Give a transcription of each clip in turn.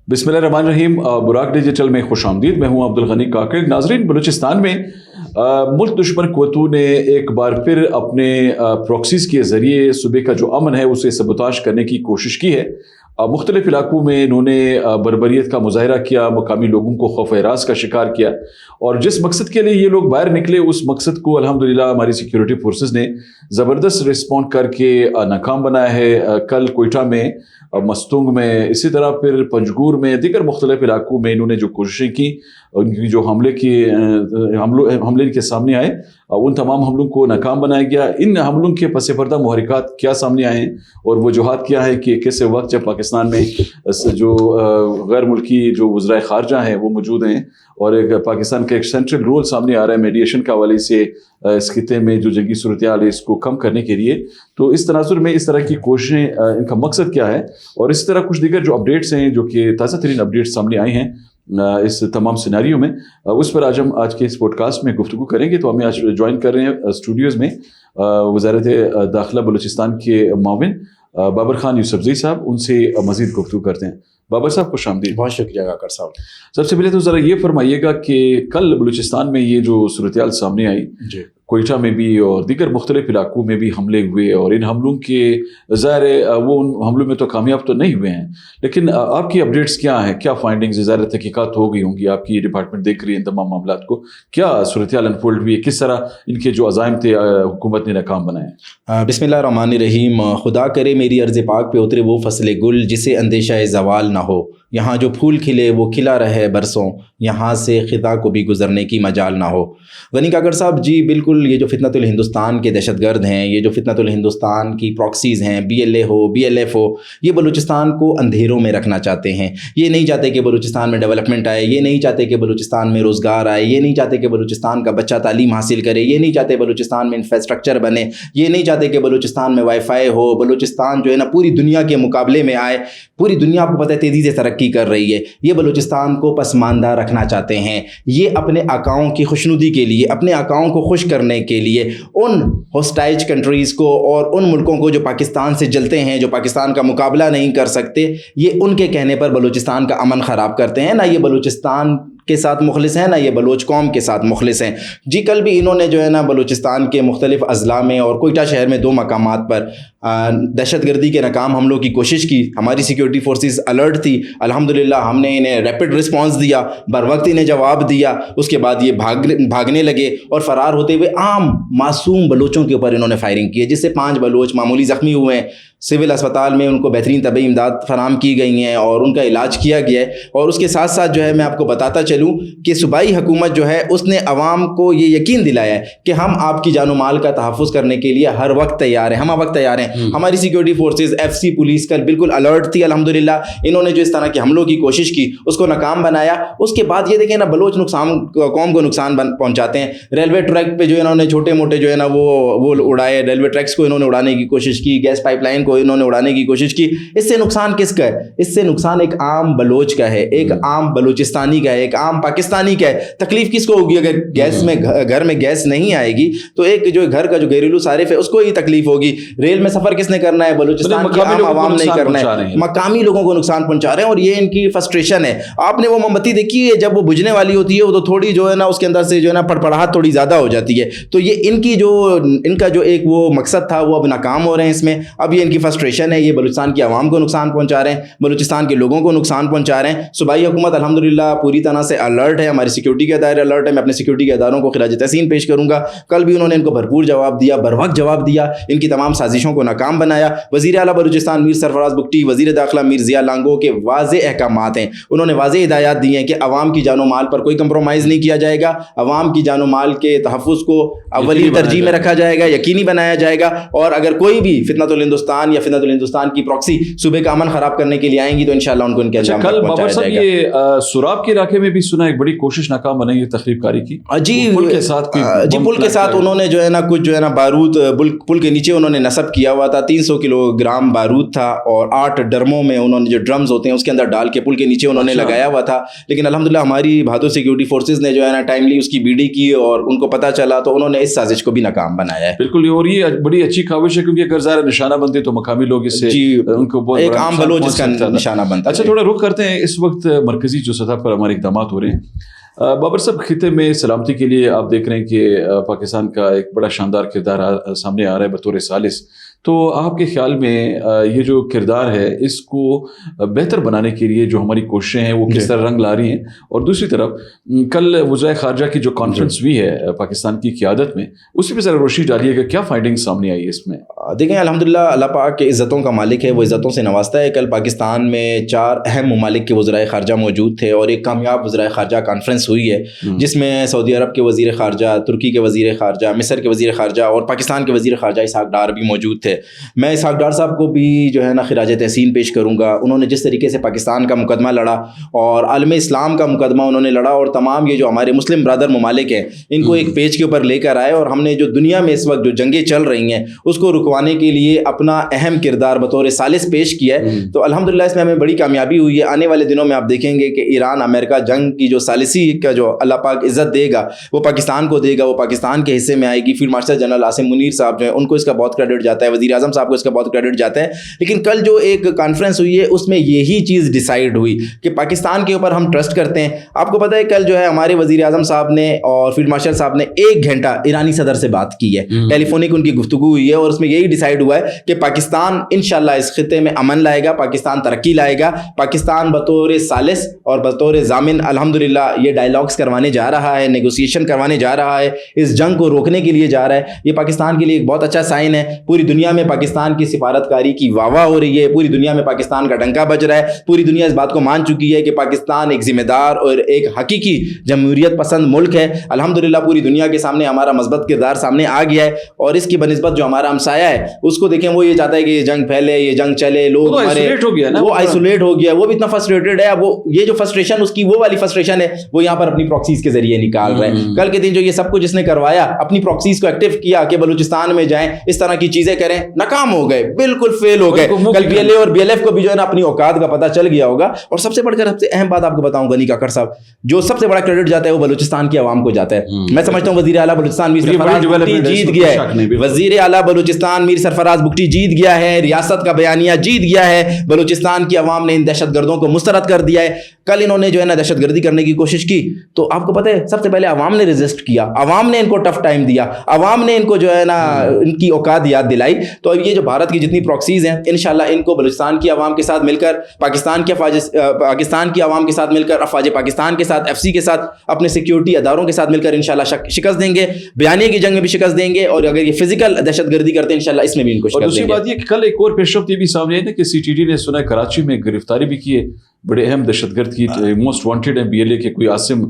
बिस्मिल्लाहिर्रहमानिर्रहीम। बुराक डिजिटल में खुश आमदीद। मैं हूँ अब्दुल गनी काकड़। नाजरीन, बलूचिस्तान में मुल्क दुश्मन क़ुव्वतों ने एक बार फिर अपने प्रॉक्सीज़ के ज़रिए सूबे का जो अमन है उसे सबोताश करने की कोशिश की है। मुख्तलिफ इलाकों में इन्होंने बर्बरियत का मुजाहरा किया, मकामी लोगों को खौफ एरास का शिकार किया, और जिस मकसद के लिए ये लोग बाहर निकले उस मकसद को अल्हम्दुलिल्लाह हमारी सिक्योरिटी फोर्सेस ने ज़बरदस्त रिस्पॉन्ड करके नाकाम बनाया है। कल कोयटा में, मस्तुंग में, इसी तरह फिर पंजगूर में, दीगर मुख्तलिफ इलाकों में इन्होंने जो कोशिशें की, उनकी जो हमले के सामने आए, उन तमाम हमलों को नाकाम बनाया गया। इन हमलों के पस पर्दा मुहरिकात क्या सामने आए हैं और वजूहात क्या है कि कैसे वक्त जब पाकिस्तान में जो गैर मुल्की जो वज़राए ख़ारजा हैं वो मौजूद हैं और एक पाकिस्तान का एक सेंट्रल रोल सामने आ रहा है मीडिएशन का हवाले से इस खिते में जो जंगी सूरत हाल है इसको कम करने के लिए। तो इस तनाजुर में इस तरह की कोशिशें, इनका मकसद क्या है, और इसी तरह कुछ दीगर जो अपडेट्स हैं जो कि ताज़ा तरीन अपडेट्स सामने आए हैं इस तमाम सिनारियों में, उस पर आज के इस पॉडकास्ट में गुफ्तगू करेंगे। तो हमें आज ज्वाइन कर रहे हैं स्टूडियोज़ में वज़ारत दाखिला बलूचिस्तान के माविन बाबर खान यूसुफजई साहब। उनसे मज़ीद गुफ्तगू करते हैं। बाबर साहब खुश आमदीद। बहुत शुक्रिया काकर साहब। सबसे पहले तो ज़रा ये फरमाइएगा कि कल बलूचिस्तान में ये जो सूरत हाल सामने आई, कोयटा में भी और दीगर मुख्तलिफ इलाकों में भी हमले हुए, और इन हमलों के ज़ाहिर वो उन हमलों में तो कामयाब तो नहीं हुए हैं, लेकिन आपकी अपडेट्स क्या हैं, क्या फाइंडिंग्स, ज़ाहिर तहकीकात हो गई होंगी, आपकी डिपार्टमेंट देख रही है इन तमाम मामलात को, क्या सूरत हाल अनफोल्ड हुई है, किस तरह इनके जो अज़ाइम थे हुकूमत ने नाकाम बनाए? बिस्मिल्लाहिर्रहमानिर्रहीम। खुदा करे मेरी अर्ज़ पाक पे उतरे वो फसल गुल जिसे अंदेशा ज़वाल ना हो, यहाँ जो फूल खिले वो खिला रहे बरसों, यहाँ से ख़िता को भी गुज़रने की मजाल ना हो। गनी काकर साहब जी, बिल्कुल ये जो फितनतुल हिंदुस्तान के दहशतगर्द हैं, ये जो फितनतुल हिंदुस्तान की प्रॉक्सीज़ हैं, BLA हो, BLF हो, ये बलूचिस्तान को अंधेरों में रखना चाहते हैं। ये नहीं चाहते कि बलूचिस्तान में डेवलपमेंट आए, ये नहीं चाहते कि बलूचिस्तान में रोज़गार आए, ये नहीं चाहते कि बलूचिस्तान का बच्चा तालीम हासिल करे, ये नहीं चाहते बलूचिस्तान में इंफ्रास्ट्रक्चर बने, ये नहीं चाहते कि बलूचिस्तान में वाईफाई हो, बलूचिस्तान जो है ना पूरी दुनिया के मुकाबले में आए। पूरी दुनिया आपको पता है तेज़ी से तरक्की कर रही है, ये बलूचिस्तान को पसमानदा रखना चाहते हैं। ये अपने आकाओं की खुशनुदी के लिए, अपने आकाओं को खुश करने के लिए उन होस्टाइज कंट्रीज़ को और उन मुल्कों को जो पाकिस्तान से जलते हैं, जो पाकिस्तान का मुकाबला नहीं कर सकते, ये उनके कहने पर बलूचिस्तान का अमन ख़राब करते हैं। ना ये बलूचिस्तान के साथ मुखलिस हैं, ना ये बलोच कौम के साथ मुखलिस हैं जी। कल भी इन्होंने जो है ना बलूचिस्तान के मुख्तलिफ अज़ला में और कोयटा शहर में 2 मकामात पर दहशतगर्दी के नाकाम हमलों की कोशिश की। हमारी सिक्योरिटी फोर्सेस अलर्ट थी, अल्हम्दुलिल्लाह हमने इन्हें रैपिड रिस्पांस दिया, बर वक्त इन्हें जवाब दिया। उसके बाद ये भागने लगे और फ़रार होते हुए आम मासूम बलोचों के ऊपर इन्होंने फायरिंग की है, जिससे 5 बलोच मामूली ज़ख्मी हुए हैं। सिविल अस्पताल में उनको बेहतरीन तबी इमदाद फराम की गई हैं और उनका इलाज किया गया है। और उसके साथ साथ जो है मैं आपको बताता चलूँ कि सूबाई हुकूमत जो है उसने अवाम को ये यकीन दिलाया है कि हम आपकी जानो माल का तहफ़्फ़ुज़ करने के लिए हर वक्त तैयार हैं, हम वक्त तैयार हैं। हमारी सिक्योरिटी फोर्सेस, FC पुलिस कल बिल्कुल अलर्ट थी। अल्हम्दुलिल्लाह इन्होंने जो इस तरह के हमलों की कोशिश की उसको नाकाम बनाया। उसके बाद ये देखें ना, बलोच कौम को नुकसान पहुँचाते हैं। रेलवे ट्रैक पर जो इन्होंने छोटे मोटे जो है ना वो उड़ाए, रेलवे ट्रैक्स को इन्होंने उड़ाने की कोशिश की, गैस पाइपलाइन इन्होंने उड़ाने की कोशिश की। इससे नुकसान किसका है? इससे नुकसान एक आम बलोच का है, एक आम बलूचिस्तानी का है, एक आम पाकिस्तानी का है। तकलीफ किसको होगी? अगर गैस में घर में गैस नहीं आएगी तो एक जो घर का जो घरेलू सारिफ है उसको ही तकलीफ होगी। रेल में सफर किसने करना है? बलूचिस्तान की आम आवाम नहीं करना है, मकामी लोगों को नुकसान पहुंचा रहे हैं। और ये इनकी फ्रस्ट्रेशन है। आपने वो मोमबत्ती देखी है, जब वो बुझने वाली होती है वो तो थोड़ी जो है ना उसके अंदर से जो है ना फड़फड़ाहट थोड़ी ज्यादा हो जाती है। तो ये इनका जो एक वो मकसद था वो अब नाकाम हो रहे हैं इसमें। अब ये इनकी फ्रस्ट्रेशन है, ये बलूचिस्तान की आवाम को नुकसान पहुंचा रहे हैं, बलूचिस्तान के लोगों को नुकसान पहुंचा रहे हैं। सूबाई हुकूमत अल्हम्दुलिल्लाह पूरी तरह से अलर्ट है, हमारी सिक्योरिटी के अदारे अलर्ट है। मैं अपने सिक्योरिटी के अदारों को खिराज तहसीन पेश करूंगा। कल भी उन्होंने इनको भरपूर जवाब दिया, बर वक्त जवाब दिया, इनकी तमाम साजिशों को नाकाम बनाया। वज़ीर आला बलूचिस्तान मीर सरफराज बुगटी, वज़ीर दाखिला मीर ज़िया लांगो के वाज़ेह अहकामात हैं। उन्होंने वाज़ेह हिदायत दी हैं कि अवाम की जानो माल पर कोई कंप्रोमाइज़ नहीं किया जाएगा, अवाम की जानो माल के तहफ़्फ़ुज़ को अव्वली तरजीह में रखा जाएगा, यकीनी बनाया जाएगा। और अगर कोई भी फितनतुल हिंदुस्तान या फितनतुल हिंदुस्तान की प्रॉक्सी सूबे का अमन खराब करने के लिए आएंगी तो इंशाल्लाह उनको इनके अंजाम तक पहुंचाया जाएगा। ये सुराब के इलाके में भी सुना एक बड़ी कोशिश नाकाम बनाई है तखरीबकारी की जी, पुल के साथ उन्होंने जो है ना कुछ जो है ना बारूद पुल के नीचे उन्होंने नस्ब किया हुआ था। 300 किलोग्राम बारूद था और 8 ड्रमों में उन्होंने जो ड्रम्स होते हैं उसके अंदर डाल के पुल के नीचे उन्होंने लगाया हुआ था। लेकिन अल्हम्दुलिल्लाह हमारी बहादुर सिक्योरिटी फोर्सेज ने जो है ना टाइमली उसकी बीडी की और उनको पता चला तो उन्होंने इस साजिश को भी नाकाम बनाया है। बिल्कुल, और ये बड़ी अच्छी काविश है क्योंकि अगर ज़रा निशाना बनते तो مقامی لوگ اس سے ان کو بہت ایک عام بلوچ اس کا نشانہ بنتا ہے. اچھا تھوڑا رخ کرتے ہیں. اس وقت مرکزی جو سطح پر ہمارے اقدامات ہو رہے ہیں بابر صاحب, خطے میں سلامتی کے لیے آپ دیکھ رہے ہیں کہ پاکستان کا ایک بڑا شاندار کردار سامنے آ رہا ہے بطور ثالث. تو آپ کے خیال میں یہ جو کردار ہے اس کو بہتر بنانے کے لیے جو ہماری کوششیں ہیں وہ کس طرح رنگ لا رہی ہیں؟ اور دوسری طرف کل وزرائے خارجہ کی جو کانفرنس ہوئی ہے پاکستان کی قیادت میں, اسی پہ ذرا روشنی ڈالیے گا, کیا فائنڈنگ سامنے آئی ہے اس میں؟ دیکھیں الحمدللہ اللہ پاک کے عزتوں کا مالک ہے, وہ عزتوں سے نوازتا ہے. کل پاکستان میں 4 اہم ممالک کے وزرائے خارجہ موجود تھے اور ایک کامیاب وزرائے خارجہ کانفرنس ہوئی ہے جس میں سعودی عرب کے وزیر خارجہ, ترکی کے وزیر خارجہ, مصر کے وزیر خارجہ اور پاکستان کے وزیر خارجہ اسحاق ڈار بھی موجود تھے. میں اسحاق ڈار صاحب کو بھی جو ہے نا خراج تحسین پیش کروں گا. انہوں نے جس طریقے سے پاکستان کا مقدمہ لڑا اور عالم اسلام کا مقدمہ انہوں نے لڑا اور تمام یہ جو ہمارے مسلم برادر ممالک ہیں ان کو ایک پیج کے اوپر لے کر آئے, اور ہم نے جو دنیا میں اس وقت جو جنگیں چل رہی ہیں اس کو رکوانے کے لیے اپنا اہم کردار بطور ثالث پیش کیا ہے. تو الحمدللہ اس میں ہمیں بڑی کامیابی ہوئی ہے. آنے والے دنوں میں آپ دیکھیں گے کہ ایران امریکہ جنگ کی جو ثالثی کا جو اللہ پاک عزت دے گا وہ پاکستان کو دے گا, وہ پاکستان کے حصے میں آئے گی. Field marshal general Asim Munir صاحب جو ہیں ان کو اس کا بہت کریڈٹ جاتا ہے, وزیر اعظم صاحب کو اس کا بہت کریڈٹ جاتا ہے. لیکن کل جو ایک کانفرنس ہوئی ہے اس میں یہی چیز ڈیسائیڈ ہوئی کہ پاکستان کے اوپر ہم ٹرسٹ کرتے ہیں. آپ کو پتہ ہے کل جو ہے ہمارے وزیر اعظم صاحب نے اور فیلڈ مارشل صاحب نے 1 گھنٹہ ایرانی صدر سے بات کی ہے, ٹیلی فونک ان کی گفتگو ہوئی ہے, اور اس میں یہی ڈیسائیڈ ہوا ہے کہ پاکستان انشاءاللہ اس خطے میں امن لائے گا, پاکستان ترقی لائے گا, پاکستان بطور ثالث اور بطور ضامن الحمدللہ یہ ڈائلاگس کروانے جا رہا ہے, نیگوسیشن کروانے جا رہا ہے, اس جنگ کو روکنے کے لیے جا رہا ہے. یہ پاکستان کے لیے ایک بہت اچھا سائن ہے. پوری دنیا میں پاکستان کی سفارتکاری کی واہ واہ ہو رہی ہے, پوری دنیا میں پاکستان کا ڈنکا بج رہا ہے, پوری دنیا اس بات کو مان چکی ہے کہ پاکستان ایک ذمہ دار اور ایک حقیقی جمہوریت پسند ملک ہے. الحمدللہ پوری دنیا کے سامنے ہمارا مثبت کردار سامنے آ گیا ہے, اور اس کی بنسبت جو ہمارا ہمسایہ ہے اس کو دیکھیں وہ یہ چاہتا ہے کہ یہ جنگ پھیلے, یہ جنگ چلے, لوگ وہ آئسولیٹ ہو گیا, وہ بھی اتنا فرسٹریٹڈ ہے. وہ یہ جو فرسٹریشن اس کی وہ والی فرسٹریشن ہے وہ یہاں پر اپنی پراکسیز کے ذریعے نکال رہے ہیں. کل کے دن جو یہ سب کچھ جس نے کروایا اپنی پراکسیز کو ایکٹیو کیا کہ بلوچستان میں جائیں, اس طرح کی چیزیں کریں, ناکام ہو گئے, بالکل فیل ہو گئے. کل پی ایل اے اور بی ایل ایف کو بھی جو ہے نا اپنی اوقات کا پتہ چل گیا ہوگا. اور سب سے بڑھ کر سب سے اہم بات آپ کو بتاؤں غنی کاکڑ صاحب, جو سب سے بڑا کریڈٹ جاتا ہے وہ بلوچستان کی عوام کو جاتا ہے. میں سمجھتا ہوں وزیر اعلیٰ بلوچستان میر سرفراز بگٹی جیت گیا ہے, وزیر اعلیٰ بلوچستان میر سرفراز بگٹی جیت گیا ہے, ریاست کا بیانیہ جیت گیا ہے, بلوچستان کی عوام نے ان دہشت گردوں کو مسترد کر دیا ہے. کل انہوں نے جو ہے نا دہشت گردی کرنے کی کوشش کی تو آپ کو پتہ ہے سب سے پہلے عوام نے ریزسٹ کیا, عوام نے ان کو ٹف ٹائم دیا, عوام نے ان کو جو ہے نا ان کی اوقات یاد دلائی. تو اب یہ جو بھارت کی جتنی پراکسیز ہیں انشاءاللہ ان کو بلوچستان کی عوام کے ساتھ مل کر, پاکستان کی عوام کے ساتھ مل کر, افواج پاکستان کے ساتھ, FCC کے ساتھ, اپنے سیکیورٹی اداروں کے ساتھ مل کر انشاءاللہ شکست دیں گے. بیانیے کی جنگ میں بھی شکست دیں گے, اور اگر یہ فزیکل دہشت گردی کرتے ہیں انشاءاللہ اس میں بھی ان کو شکست دیں گے. اور دوسری بات یہ کہ کل ایک اور پیش رفت یہ بھی سامنے آئی نا کہ CTD نے سنا کراچی میں گرفتاری بھی کی ہے بڑے اہم دہشت گرد کی, موسٹ وانٹیڈ ہیں BLA کے کوئی عاصم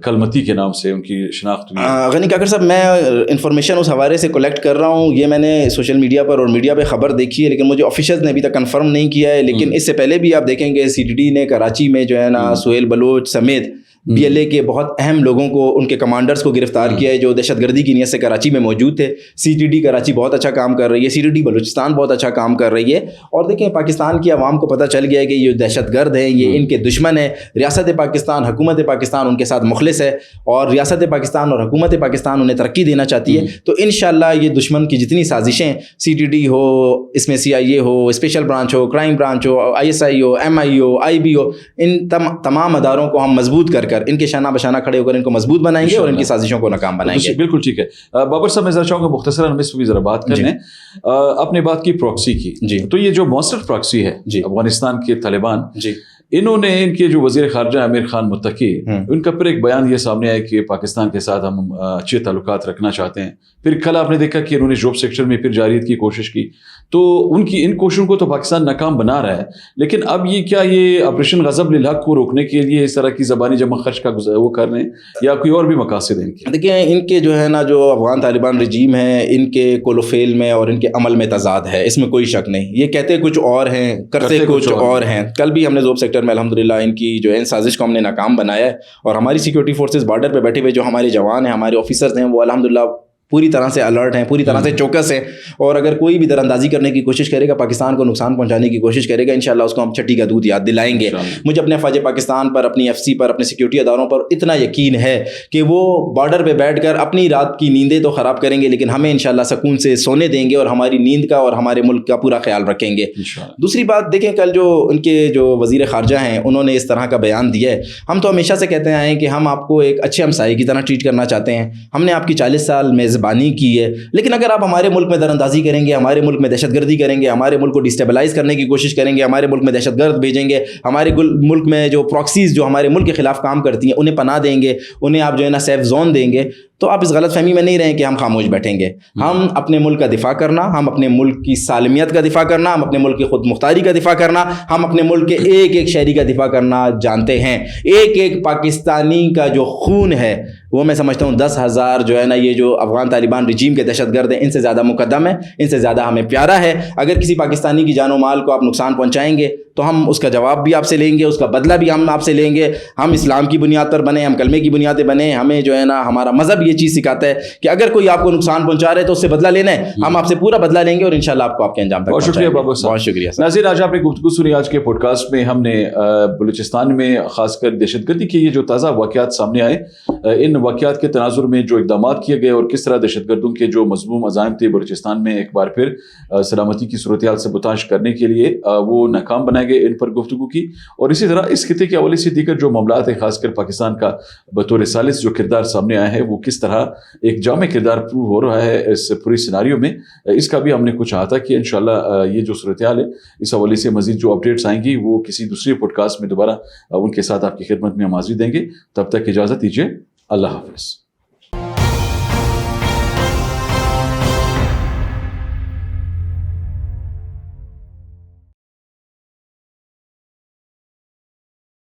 کلمتی کے نام سے ان کی شناخت ہوئی. غنی کاکڑ صاحب میں انفارمیشن اس حوالے سے کلیکٹ کر رہا ہوں, یہ میں نے سوشل میڈیا پر اور میڈیا پہ خبر دیکھی ہے لیکن مجھے آفیشلز نے ابھی تک کنفرم نہیں کیا ہے. لیکن اس سے پہلے بھی آپ دیکھیں گے CTD نے کراچی میں جو ہے نا سہیل بلوچ سمیت BLA کے بہت اہم لوگوں کو, ان کے کمانڈرز کو گرفتار کیا ہے جو دہشت گردی کی نیت سے کراچی میں موجود تھے. CTD کراچی بہت اچھا کام کر رہی ہے, CTD بلوچستان بہت اچھا کام کر رہی ہے. اور دیکھیں پاکستان کی عوام کو پتہ چل گیا ہے کہ یہ دہشت گرد ہیں, یہ ان کے دشمن ہیں. ریاست پاکستان, حکومت پاکستان ان کے ساتھ مخلص ہے, اور ریاست پاکستان اور حکومت پاکستان انہیں ترقی دینا چاہتی ہے. تو انشاءاللہ یہ دشمن کی جتنی سازشیں, CTD ہو, اس میں CIA ہو, اسپیشل برانچ ہو, کرائم برانچ ہو, ISI ہو, MI ہو, IB ہو, ان تمام اداروں کو ہم مضبوط کر کر ان کے شانہ بشانہ کھڑے ہو کر ان کو مضبوط بنائیں گے اور ان کی سازشوں کو ناکام بنائیں گے. بالکل ٹھیک ہے. بابر صاحب میں ذرا چاہوں گا مختصراً ہم اس پہ بھی ذرا بات کر لیں. آپ نے بات کی پراکسی کی, تو یہ جو مؤثر پراکسی ہے افغانستان کے طالبان, انہوں نے ان کے جو وزیر خارجہ امیر خان متقی, ان کا پھر ایک بیان یہ سامنے آیا کہ پاکستان کے ساتھ ہم اچھے تعلقات رکھنا چاہتے ہیں. پھر کل آپ نے دیکھا کہ انہوں نے جوب سیکٹر میں پھر جاریت کی کوشش کی, تو ان کی ان کوششوں کو تو پاکستان ناکام بنا رہا ہے. لیکن اب یہ کیا یہ آپریشن غضب للحق کو روکنے کے لیے اس طرح کی زبانی جمع خرچ کا وہ کر رہے ہیں یا کوئی اور بھی مقاصد ہیں ان کے؟ دیکھیں ان کے جو ہے نا جو افغان طالبان رجیم ہے, ان کے قول و فعل میں اور ان کے عمل میں تضاد ہے, اس میں کوئی شک نہیں. یہ کہتے کچھ اور ہیں, کرتے کچھ اور ہیں. کل بھی ہم نے زوب سیکٹر میں الحمدللہ ان کی جو ہے ان سازش کو ہم نے ناکام بنایا ہے, اور ہماری سیکورٹی فورسز بارڈر پہ بیٹھے ہوئے جو ہمارے جوان ہیں, ہمارے آفیسرز ہیں, وہ الحمدللہ पूरी तरह से अलर्ट हैं, पूरी तरह से चौकस हैं, और अगर कोई भी दरअंदाजी करने की कोशिश करेगा, पाकिस्तान को नुकसान पहुंचाने की कोशिश करेगा, इंशाल्लाह उसको हम छठी का दूध याद दिलाएंगे। मुझे अपने फ़ौज पाकिस्तान पर, अपनी FC पर, अपने सिक्योरिटी अदारों पर इतना यकीन है कि वो बॉर्डर पर बैठ कर अपनी रात की नींदें तो ख़राब करेंगे, लेकिन हमें इंशाल्लाह सुकून से सोने देंगे और हमारी नींद का और हमारे मुल्क का पूरा ख्याल रखेंगे। दूसरी बात देखें, कल जो उनके जो वज़ीर ख़ारजा हैं उन्होंने इस तरह का बयान दिया है, हम तो हमेशा से कहते आए हैं कि हम आपको एक अच्छे हमसाये की तरह ट्रीट करना चाहते हैं, हमने आपकी 40 साल मेज़बानी की है, लेकिन अगर आप हमारे मुल्क में दरअंदाजी करेंगे, हमारे मुल्क में दहशतगर्दी करेंगे, हमारे मुल्क को डिस्टेबलाइज़ करने की कोशिश करेंगे, हमारे मुल्क में दहशतगर्द भेजेंगे, हमारे मुल्क में जो प्रॉक्सीज़ जो हमारे मुल्क के ख़िलाफ़ काम करती हैं उन्हें पनाह देंगे, उन्हें आप जो है ना सेफ जोन देंगे, तो आप इस गलत फहमी में नहीं रहें कि हम खामोश बैठेंगे। हम अपने मुल्क का दिफा करना, हम अपने मुल्क की सालमियत का दिफा करना, हम अपने मुल्क की खुद मुख्तारी का दिफा करना, हम अपने मुल्क के एक एक शहरी का दिफा करना जानते हैं। एक एक पाकिस्तानी का जो खून है वो मैं समझता हूँ 10,000 जो है ना ये जो अफगान तालिबान रजीम के दहशतगर्द हैं इनसे ज़्यादा मुकद्दम है, इनसे ज़्यादा हमें प्यारा है। अगर किसी पाकिस्तानी की जानो माल को आप नुकसान पहुँचाएंगे तो हम उसका जवाब भी आपसे लेंगे, उसका बदला भी हम आपसे लेंगे। हम इस्लाम की बुनियाद पर बने, हम कलमे की बुनियाद पर बने, हमें जो है ना हमारा मज़हब ये चीज़ सिखाता है कि अगर कोई आपको नुकसान पहुँचा रहे तो उससे बदला लेना है, हम आपसे पूरा बदला लेंगे और इंशाल्लाह आपको आपके अंजाम तक। बहुत शुक्रिया बाबू साहब, बहुत शुक्रिया। नाज़रीन, आज आपने गुफ्तगू सुनी। आज के पॉडकास्ट में हमने बलूचिस्तान में ख़ासकर दहशतगर्दी के ये जो ताज़ा वाक़यात सामने आए, इन वाक़यात के तनाजुर में जो इक़दाम किए गए और किस तरह दहशतगर्दों के जो मज़मूम अज़ाइम थे बलूचिस्तान में एक बार फिर सलामती की सूरत हाल से बुताश करने के लिए वो नाकाम बनाए गए, इन पर गुफ्तगू की। और इसी तरह इस खिते के हवाले से दीगर जो मामलात है, खासकर पाकिस्तान का बतौर सालिस जो किरदार सामने आया है वो किस तरह एक जामे किरदार प्रूव हो रहा है इस पूरी सिनारियो में, इसका भी हमने कुछ अहाता किया। इंशाल्लाह ये जो सूरत हाल है इस हवाले से मजीद जो अपडेट्स आएंगी वो किसी दूसरे पॉडकास्ट में दोबारा उनके साथ आपकी खिदमत में हम हाजिर देंगे। तब तक इजाज़त दीजिए, अल्लाह हाफ़िज़।